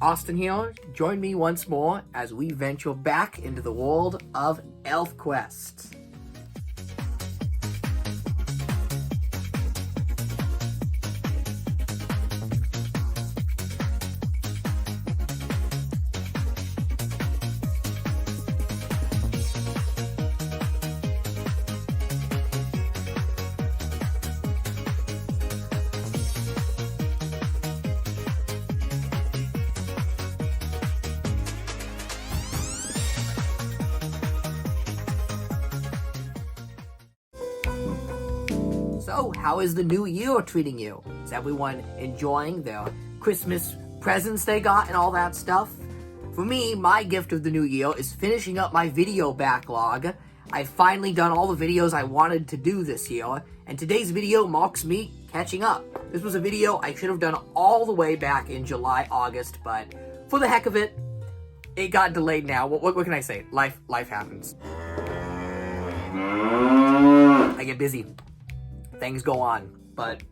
Austin here. Join me once more as we venture back into the world of ElfQuest. So, how is the new year treating you? Is everyone enjoying their Christmas presents they got and all that stuff? For me, my gift of the new year is finishing up my video backlog. I've finally done all the videos I wanted to do this year, and today's video marks me catching up. This was a video I should have done all the way back in July, August, but for the heck of it, it got delayed now. What can I say? Life happens. I get busy. Things go on, but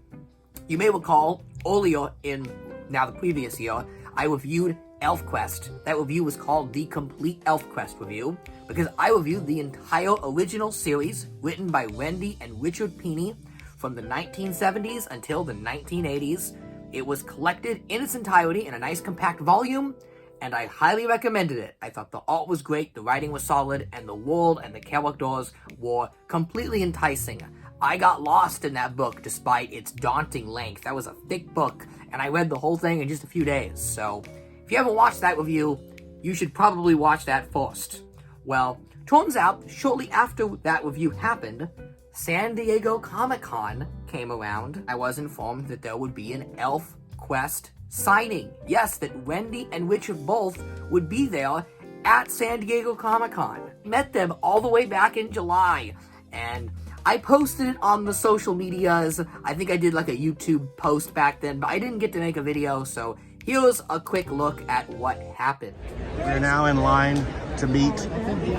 you may recall earlier in the previous year, I reviewed ElfQuest. That review was called the Complete ElfQuest Review because I reviewed the entire original series written by Wendy and Richard Pini from the 1970s until the 1980s. It was collected in its entirety in a nice compact volume, and I highly recommended it. I thought the art was great, the writing was solid, and the world and the characters were completely enticing. I got lost in that book despite its daunting length. That was a thick book, and I read the whole thing in just a few days. So, if you haven't watched that review, you should probably watch that first. Well, turns out, shortly after that review happened, San Diego Comic-Con came around. I was informed that there would be an ElfQuest signing. Yes, that Wendy and Richard both would be there at San Diego Comic-Con. Met them all the way back in July, and I posted it on the social medias. I think I did like a YouTube post back then, but I didn't get to make a video, so here's a quick look at what happened. We're now in line to meet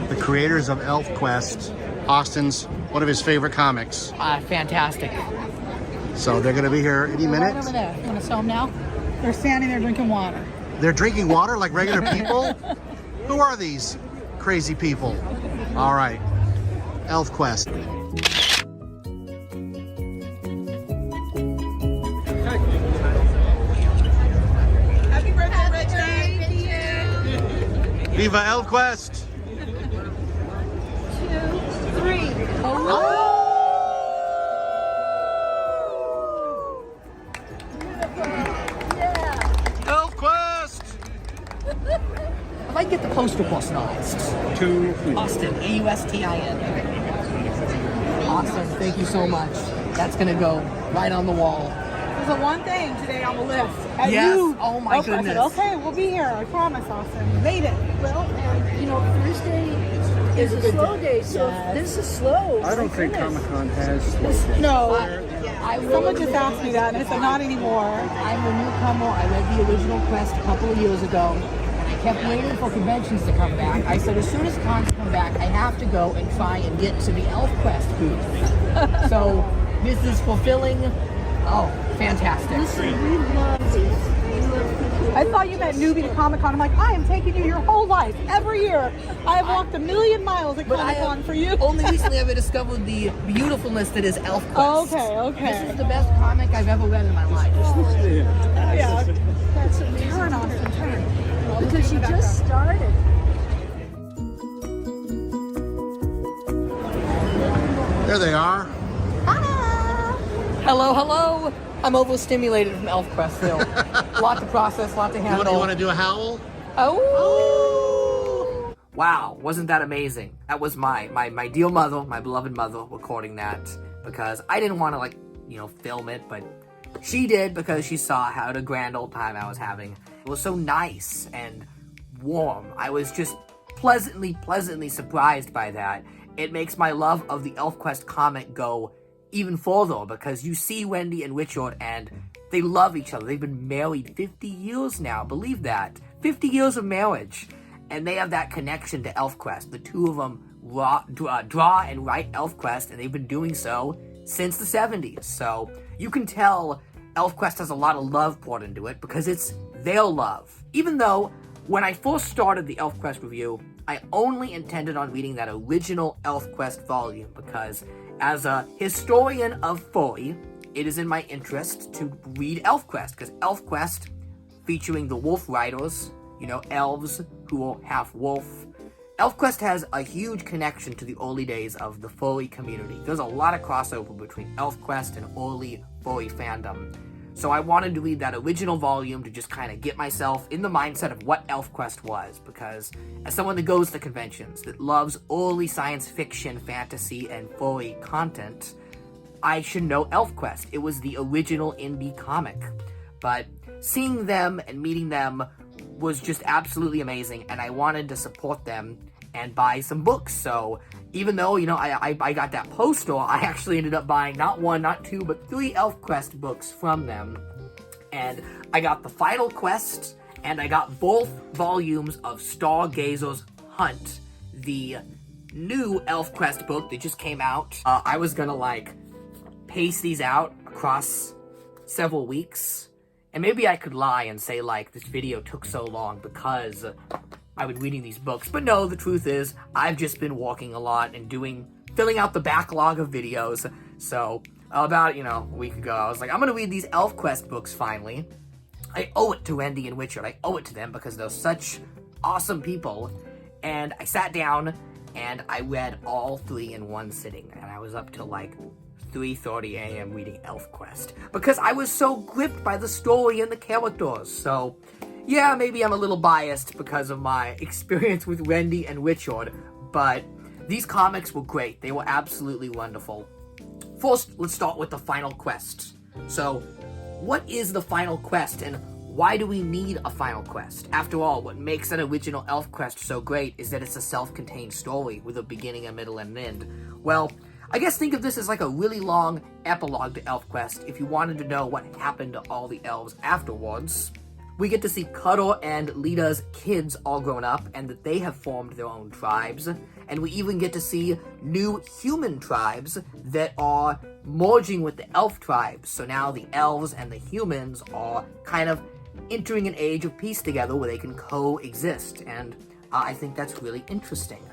the creators of ElfQuest, Austin's, one of his favorite comics. Fantastic. So they're gonna be here any minute. Right over there. You wanna show them now? They're standing there drinking water. They're drinking water like regular people? Who are these crazy people? All right, ElfQuest. Happy birthday, Richard! Viva ElfQuest! 2, 3. Oh! ElfQuest! If I get the poster personalized. Austin, A-U-S-T-I-N. Awesome, thank you so much. That's gonna go right on the wall. There's a one thing today on the list. And Yes. you, Oh my I said, goodness. okay, we'll be here. I promise, Austin. You made it. Well, and you know, Thursday is a slow day, so Yes. this is slow. I don't think Goodness. Comic-Con has. No. Someone just asked me that, and I said, not anymore. I'm a newcomer. I read the original Quest a couple of years ago, and I kept waiting for conventions to come back. I said, as soon as cons come back, I have to go and try and get to the ElfQuest booth. So this is fulfilling. Oh, fantastic. Listen, we love these. We love people. I thought you meant newbie to Comic-Con. I'm like, I am taking you your whole life, every year. I have walked 1,000,000 miles at But I Comic-Con have for you. only recently I've discovered the beautifulness that is ElfQuest. Okay. This is the best comic I've ever read in my life. Yeah. That's amazing. Turn, Austin, turn. Because you just started. There they are. Hello. I'm overstimulated from ElfQuest. Lot to process, lot to handle. You want to do a howl? Oh! Wow, wasn't that amazing? That was my dear mother, my beloved mother, recording that because I didn't want to film it, but she did because she saw how the grand old time I was having. It was so nice and warm. I was just pleasantly surprised by that. It makes my love of the ElfQuest comic go even further because you see Wendy and Richard and they love each other. They've been married 50 years now. Believe that. 50 years of marriage. And they have that connection to ElfQuest. The two of them draw and write ElfQuest, and they've been doing so since the 70s. So you can tell ElfQuest has a lot of love poured into it because it's they'll love. Even though, when I first started the ElfQuest review, I only intended on reading that original ElfQuest volume, because as a historian of furry, it is in my interest to read ElfQuest, because ElfQuest, featuring the Wolfriders, elves who are half wolf, ElfQuest has a huge connection to the early days of the furry community. There's a lot of crossover between ElfQuest and early furry fandom. So I wanted to read that original volume to just kind of get myself in the mindset of what ElfQuest was, because as someone that goes to conventions, that loves early science fiction, fantasy, and furry content, I should know ElfQuest. It was the original indie comic. But seeing them and meeting them was just absolutely amazing, and I wanted to support them and buy some books. So even though, I got that poster, I actually ended up buying not one, not two, but 3 ElfQuest books from them. And I got the final quest, and I got both volumes of Stargazer's Hunt, the new ElfQuest book that just came out. I was gonna, pace these out across several weeks. And maybe I could lie and say, this video took so long because I was reading these books. But no, the truth is, I've just been walking a lot and filling out the backlog of videos. So, about, a week ago, I was like, I'm gonna read these ElfQuest books finally. I owe it to Wendy and Richard. I owe it to them because they're such awesome people. And I sat down and I read all 3 in one sitting. And I was up till 3:30 a.m. reading ElfQuest, because I was so gripped by the story and the characters. So, yeah, maybe I'm a little biased because of my experience with Wendy and Richard, but these comics were great. They were absolutely wonderful. First, let's start with the final quest. So, what is the final quest, and why do we need a final quest? After all, what makes that original ElfQuest so great is that it's a self-contained story with a beginning, a middle, and an end. Well, I guess think of this as a really long epilogue to ElfQuest if you wanted to know what happened to all the elves afterwards. We get to see Cuddle and Lita's kids all grown up and that they have formed their own tribes. And we even get to see new human tribes that are merging with the elf tribes. So now the elves and the humans are kind of entering an age of peace together where they can coexist. And I think that's really interesting.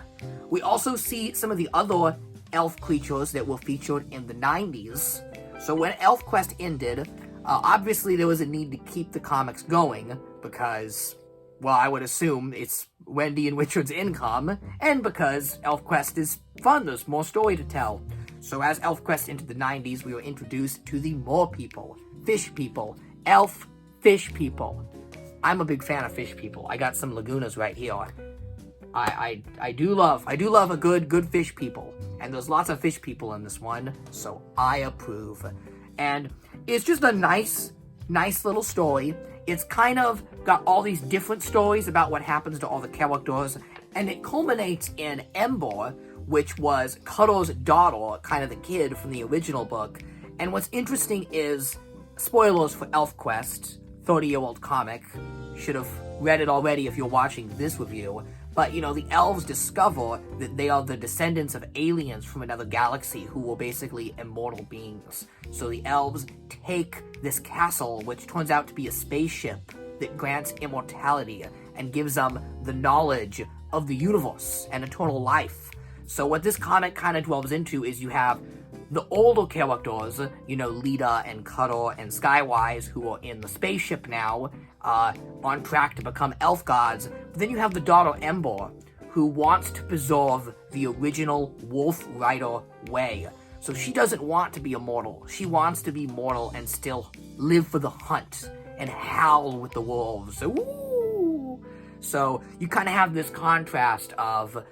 We also see some of the other elf creatures that were featured in the 90s. So when ElfQuest ended, obviously there was a need to keep the comics going because, well, I would assume it's Wendy and Richard's income, and because ElfQuest is fun, there's more story to tell. So as ElfQuest entered the 90s, we were introduced to the More people, fish people, elf fish people. I'm a big fan of fish people. I got some lagunas right here. I do love a good fish people, and there's lots of fish people in this one, so I approve. And it's just a nice little story. It's kind of got all these different stories about what happens to all the characters, and it culminates in Ember, which was Cuddle's daughter, kind of the kid from the original book. And what's interesting is, spoilers for ElfQuest, 30-year-old comic, should have read it already if you're watching this review. But, the elves discover that they are the descendants of aliens from another galaxy who were basically immortal beings. So the elves take this castle, which turns out to be a spaceship that grants immortality and gives them the knowledge of the universe and eternal life. So what this comic kind of delves into is you have the older characters, Lita and Cuddle and Skywise, who are in the spaceship now, on track to become elf gods. But then you have the daughter Ember, who wants to preserve the original Wolfrider way. So she doesn't want to be immortal. She wants to be mortal and still live for the hunt and howl with the wolves. Ooh! So you kind of have this contrast of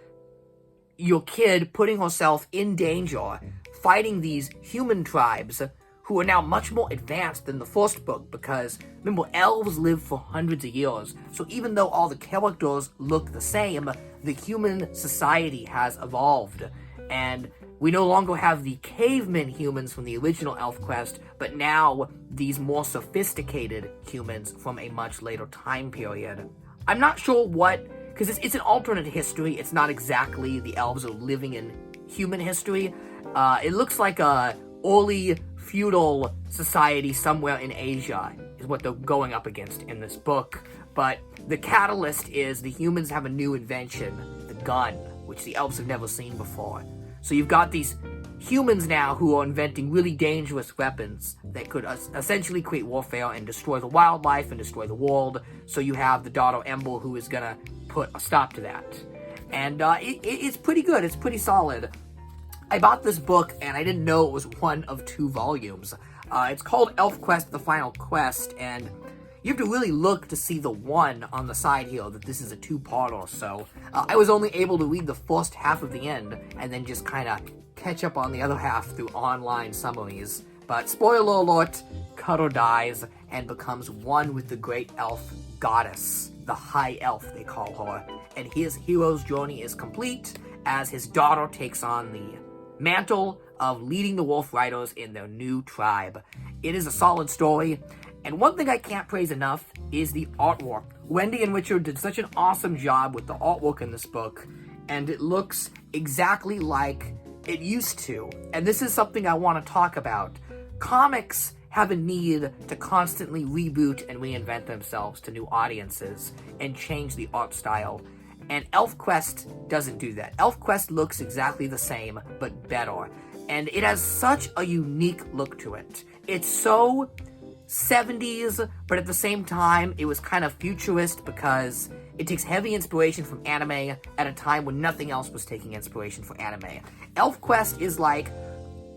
your kid putting herself in danger, fighting these human tribes who are now much more advanced than the first book, because, remember, elves live for hundreds of years, so even though all the characters look the same, the human society has evolved, and we no longer have the caveman humans from the original ElfQuest, but now these more sophisticated humans from a much later time period. I'm not sure because it's an alternate history. It's not exactly the elves are living in human history. It looks like a early feudal society somewhere in Asia. is what they're going up against in this book. But the catalyst is the humans have a new invention, the gun, which the elves have never seen before. So you've got these humans now who are inventing really dangerous weapons that could essentially create warfare and destroy the wildlife and destroy the world. So you have the daughter Ember who is gonna put a stop to that. And it's pretty good. It's pretty solid. I bought this book and I didn't know it was one of 2 volumes. It's called ElfQuest: The Final Quest, and you have to really look to see the one on the side here that this is a 2-parter. So I was only able to read the first half of the end and then just kind of catch up on the other half through online summaries. But spoiler alert, Cutter dies and becomes one with the great elf goddess, the High Elf they call her, and his hero's journey is complete as his daughter takes on the mantle of leading the Wolfriders in their new tribe. It is a solid story, and one thing I can't praise enough is the artwork. Wendy and Richard did such an awesome job with the artwork in this book, and it looks exactly like it used to. And this is something I want to talk about. Comics have a need to constantly reboot and reinvent themselves to new audiences and change the art style. And ElfQuest doesn't do that. ElfQuest looks exactly the same, but better. And it has such a unique look to it. It's so 70s, but at the same time, it was kind of futurist because it takes heavy inspiration from anime at a time when nothing else was taking inspiration from anime. ElfQuest is like,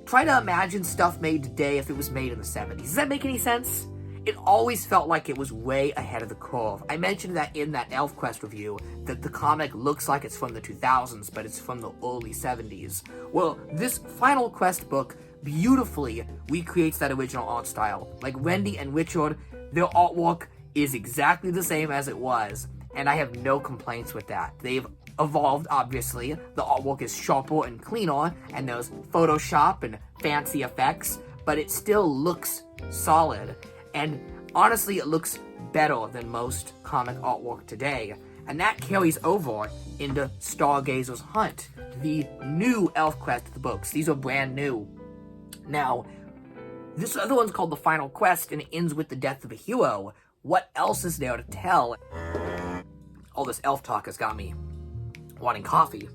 try to imagine stuff made today if it was made in the 70s. Does that make any sense? It always felt like it was way ahead of the curve. I mentioned that in that ElfQuest review, that the comic looks like it's from the 2000s, but it's from the early 70s. Well, this Final Quest book beautifully recreates that original art style. Like Wendy and Richard, their artwork is exactly the same as it was, and I have no complaints with that. They've evolved, obviously. The artwork is sharper and cleaner, and there's Photoshop and fancy effects, but it still looks solid. And honestly, it looks better than most comic artwork today. And that carries over into Stargazer's Hunt, the new ElfQuest books. These are brand new. Now, this other one's called The Final Quest, and it ends with the death of a hero. What else is there to tell? All this elf talk has got me wanting coffee.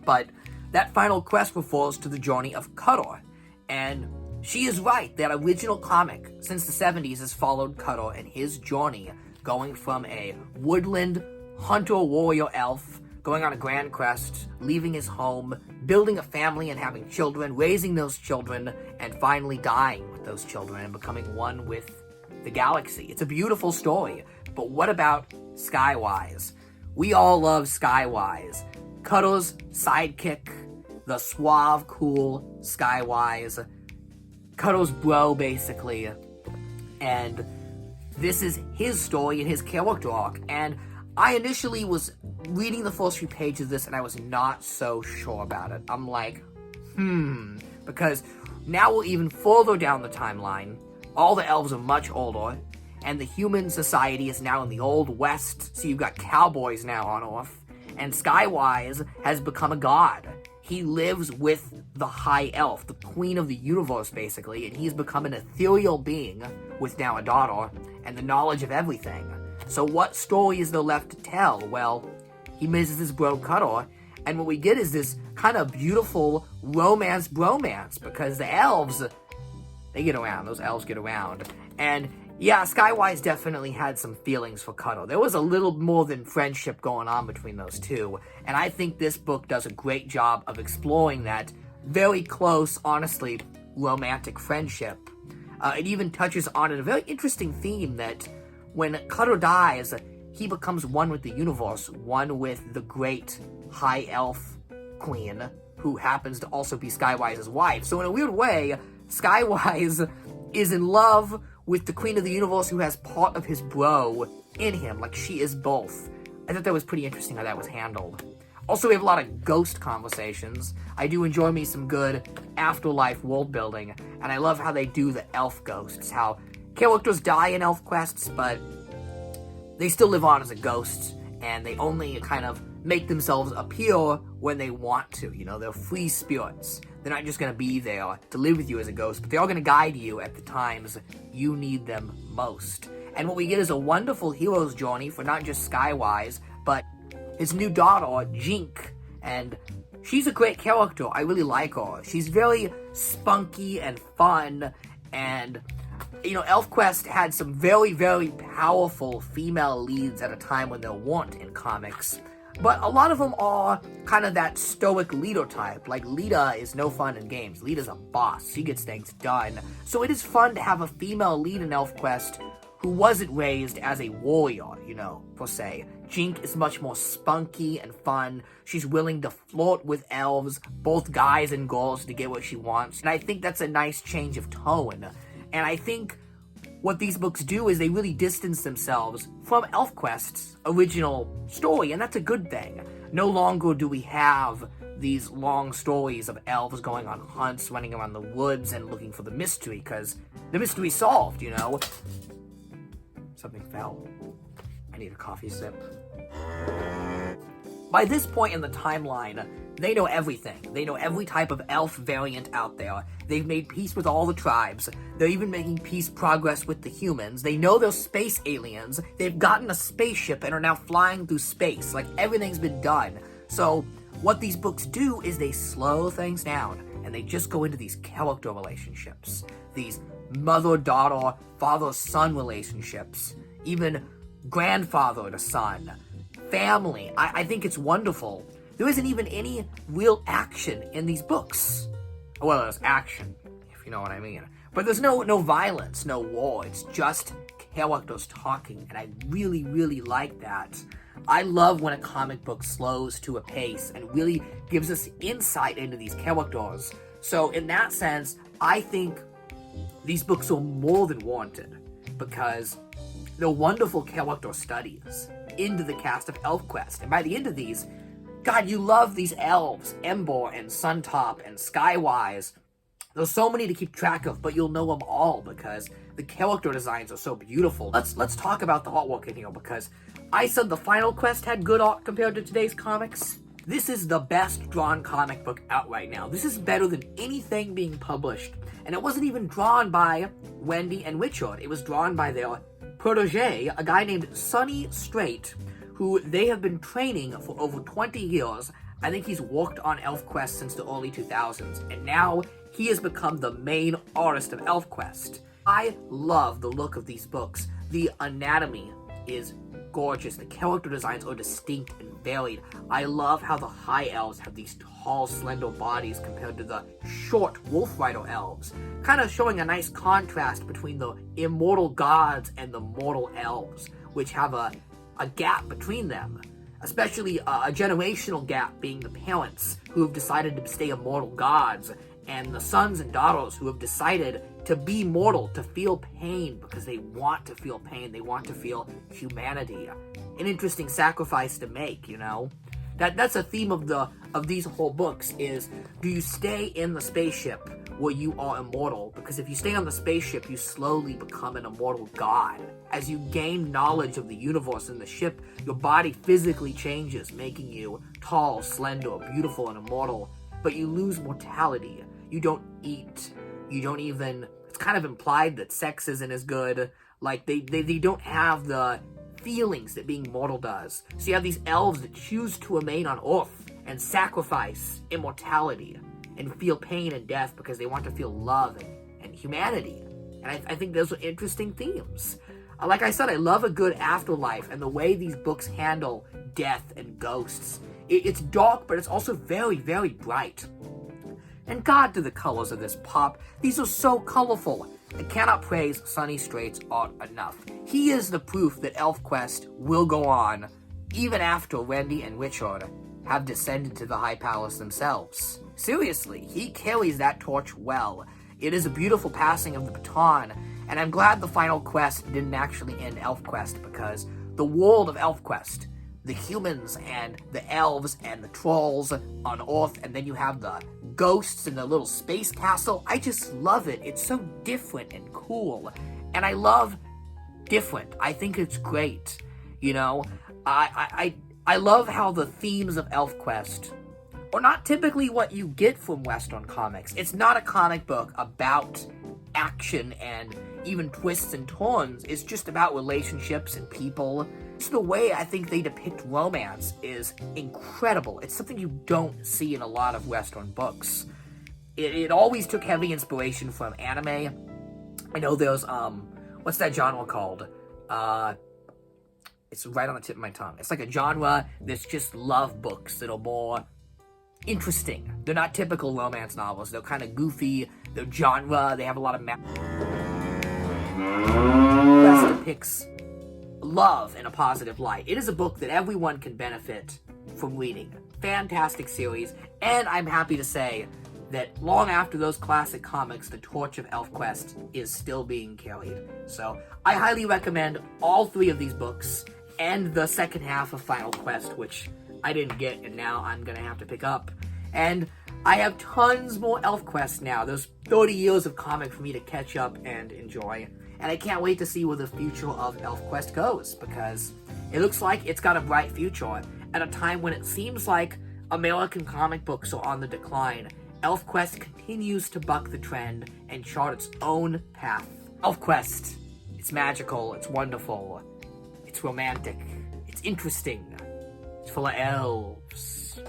But that Final Quest refers to the journey of Cutter, and she is right. That original comic since the 70s has followed Cutter and his journey, going from a woodland hunter-warrior elf, going on a grand quest, leaving his home, building a family and having children, raising those children, and finally dying with those children and becoming one with the galaxy. It's a beautiful story. But what about Skywise? We all love Skywise. Cutter's sidekick, the suave, cool Skywise. Cutter's bro, basically. And this is his story and his character arc. And I initially was reading the first few pages of this and I was not so sure about it. I'm like, because now we're even further down the timeline. All the elves are much older, and the human society is now in the Old West, so you've got cowboys now on Earth, and Skywise has become a god. He lives with the High Elf, the queen of the universe, basically, and he's become an ethereal being with now a daughter and the knowledge of everything. So what story is there left to tell? Well, he misses his bro Cutter, and what we get is this kind of beautiful romance-bromance, because the elves, they get around. Those elves get around. And yeah, Skywise definitely had some feelings for Cutter. There was a little more than friendship going on between those two. And I think this book does a great job of exploring that very close, honestly, romantic friendship. It even touches on a very interesting theme that when Cutter dies, he becomes one with the universe, one with the great High Elf Queen, who happens to also be Skywise's wife. So in a weird way, Skywise is in love with the Queen of the Universe, who has part of his bro in him, like she is both. I thought that was pretty interesting how that was handled. Also, we have a lot of ghost conversations. I do enjoy me some good afterlife world building, and I love how they do the elf ghosts, how characters die in elf quests, but they still live on as a ghost, and they only kind of make themselves appear when they want to. You know, they're free spirits. They're not just going to be there to live with you as a ghost, but they are going to guide you at the times you need them most. And what we get is a wonderful hero's journey for not just Skywise, but his new daughter, Jink. And she's a great character. I really like her. She's very spunky and fun. And, you know, ElfQuest had some very, very powerful female leads at a time when there weren't in comics. But a lot of them are kind of that stoic leader type. Like, Lita is no fun in games. Lita's a boss. She gets things done. So it is fun to have a female lead in ElfQuest who wasn't raised as a warrior, you know, per se. Jink is much more spunky and fun. She's willing to flirt with elves, both guys and girls, to get what she wants. And I think that's a nice change of tone. And I think what these books do is they really distance themselves from ElfQuest's original story, and that's a good thing. No longer do we have these long stories of elves going on hunts, running around the woods, and looking for the mystery, because the mystery's solved, you know? Something fell. I need a coffee sip. By this point in the timeline, they know everything. They know every type of elf variant out there. They've made peace with all the tribes. They're even making peace progress with the humans. They know they're space aliens. They've gotten a spaceship and are now flying through space. Like, everything's been done. So, what these books do is they slow things down, and they just go into these character relationships. These mother-daughter, father-son relationships. Even grandfather to son. Family. I think it's wonderful. There isn't even any real action in these books. Well, there's action, if you know what I mean. But there's no violence, no war. It's just characters talking, and I really, really like that. I love when a comic book slows to a pace and really gives us insight into these characters. So in that sense, I think these books are more than warranted, because they're wonderful character studies into the cast of ElfQuest. And by the end of these, God, you love these elves, Ember and Suntop and Skywise. There's so many to keep track of, but you'll know them all because the character designs are so beautiful. Let's talk about the artwork in here, because I said the final quest had good art compared to today's comics. This is the best drawn comic book out right now. This is better than anything being published. And it wasn't even drawn by Wendy and Richard. It was drawn by their protege, a guy named Sonny Strait, who they have been training for over 20 years. I think he's worked on ElfQuest since the early 2000s, and now he has become the main artist of ElfQuest. I love the look of these books. The anatomy is gorgeous. The character designs are distinct and varied. I love how the high elves have these tall, slender bodies compared to the short Wolfrider elves, kind of showing a nice contrast between the immortal gods and the mortal elves, which have a gap between them, especially a generational gap, being the parents who have decided to stay immortal gods, and the sons and daughters who have decided to be mortal, to feel pain because they want to feel pain, they want to feel humanity. An interesting sacrifice to make, you know? That's a theme of these whole books is, do you stay in the spaceship where you are immortal? Because if you stay on the spaceship, you slowly become an immortal god. As you gain knowledge of the universe and the ship, your body physically changes, making you tall, slender, beautiful, and immortal. But you lose mortality. You don't eat. You don't even... It's kind of implied that sex isn't as good. Like, they don't have the feelings that being mortal does. So you have these elves that choose to remain on Earth and sacrifice immortality and feel pain and death because they want to feel love and humanity. And I think those are interesting themes. Like I said, I love a good afterlife and the way these books handle death and ghosts. It's dark, but it's also very, very bright. And God, do the colors of this pop. These are so colorful. I cannot praise Sonny Strait's art enough. He is the proof that ElfQuest will go on, even after Wendy and Richard have descended to the High Palace themselves. Seriously, he carries that torch well. It is a beautiful passing of the baton, and I'm glad the final quest didn't actually end ElfQuest, because the world of ElfQuest, the humans and the elves and the trolls on Earth, and then you have the ghosts in the little space castle. I just love it. It's so different and cool. And I love different. I think it's great. You know, I I love how the themes of ElfQuest are not typically what you get from Western comics. It's not a comic book about action and even twists and turns. It's just about relationships and people. Just the way I think they depict romance is incredible. It's something you don't see in a lot of Western books. It always took heavy inspiration from anime. I know there's, what's that genre called? It's right on the tip of my tongue. It's like a genre that's just love books that are more interesting. They're not typical romance novels. They're kind of goofy. They're genre. They have a lot of Quest depicts love in a positive light. It is a book that everyone can benefit from reading. Fantastic series. And I'm happy to say that long after those classic comics, the torch of ElfQuest is still being carried. So I highly recommend all 3 of these books and the second half of Final Quest, which I didn't get and now I'm gonna have to pick up. And I have tons more ElfQuest now. There's 30 years of comic for me to catch up and enjoy. And I can't wait to see where the future of ElfQuest goes, because it looks like it's got a bright future. At a time when it seems like American comic books are on the decline, ElfQuest continues to buck the trend and chart its own path. ElfQuest. It's magical, it's wonderful, it's romantic, it's interesting, it's full of elves.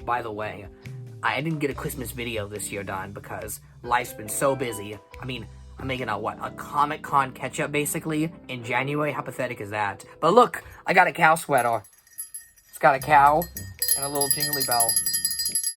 By the way, I didn't get a Christmas video this year, Don, because life's been so busy. I mean, I'm making a Comic-Con catch-up, basically, in January. How pathetic is that? But look, I got a cow sweater. It's got a cow and a little jingly bell.